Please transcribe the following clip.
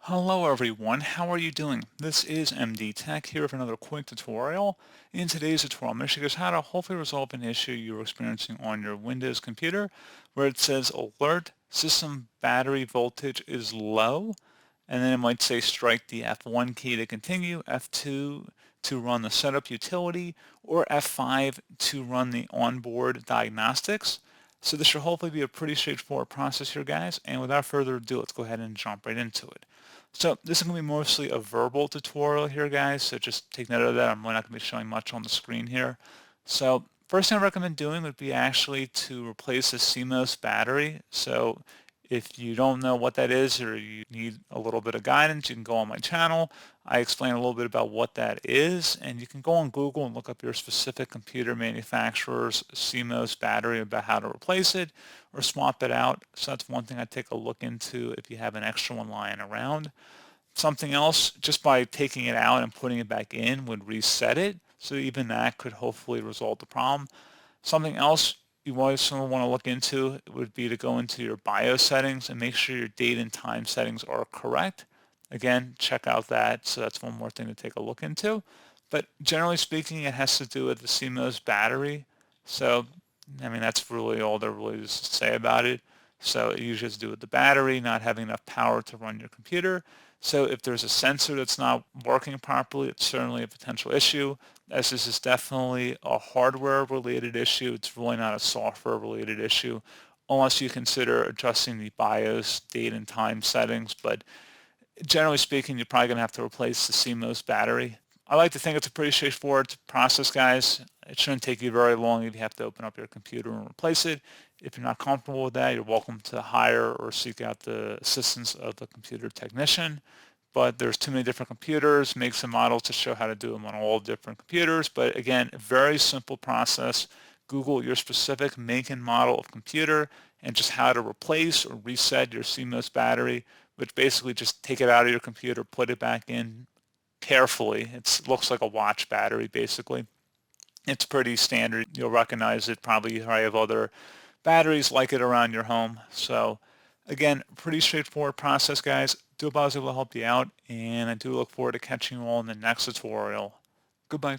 Hello everyone, how are you doing? This is MD Tech here with another quick tutorial. In today's tutorial, I'm going to show you guys how to hopefully resolve an issue you're experiencing on your Windows computer where it says alert, system battery voltage is low, and then it might say strike the F1 key to continue, F2 to run the setup utility, or F5 to run the onboard diagnostics. So this should hopefully be a pretty straightforward process here, guys, and without further ado, let's go ahead and jump right into it. So this is going to be mostly a verbal tutorial here, guys, so just take note of that. I'm not going to be showing much on the screen here. So first thing I recommend doing would be actually to replace the CMOS battery. So if you don't know what that is or you need a little bit of guidance, you can go on my channel. I explain a little bit about what that is, and you can go on Google and look up your specific computer manufacturer's CMOS battery about how to replace it or swap it out. So that's one thing I'd take a look into if you have an extra one lying around. Something else, just by taking it out and putting it back in would reset it. So even that could hopefully resolve the problem. Something else you always want to look into would be to go into your BIOS settings and make sure your date and time settings are correct. Again, check out that. So that's one more thing to take a look into. But generally speaking, it has to do with the CMOS battery. So, I mean, that's really all there really is to say about it. So it usually has to do with the battery, not having enough power to run your computer. So if there's a sensor that's not working properly, it's certainly a potential issue, as this is definitely a hardware-related issue. It's really not a software-related issue, unless you consider adjusting the BIOS date and time settings. But generally speaking, you're probably going to have to replace the CMOS battery. I like to think it's a pretty straightforward process, guys. It shouldn't take you very long if you have to open up your computer and replace it. If you're not comfortable with that, you're welcome to hire or seek out the assistance of a computer technician. But there's too many different computers, makes and models to show how to do them on all different computers. But again, a very simple process. Google your specific make and model of computer and just how to replace or reset your CMOS battery, which basically just take it out of your computer, put it back in carefully. It looks like a watch battery, basically. It's pretty standard. You'll recognize it. Probably you have other batteries like it around your home. So again, pretty straightforward process, guys. Do hope I was able to help you out, and I do look forward to catching you all in the next tutorial. Goodbye.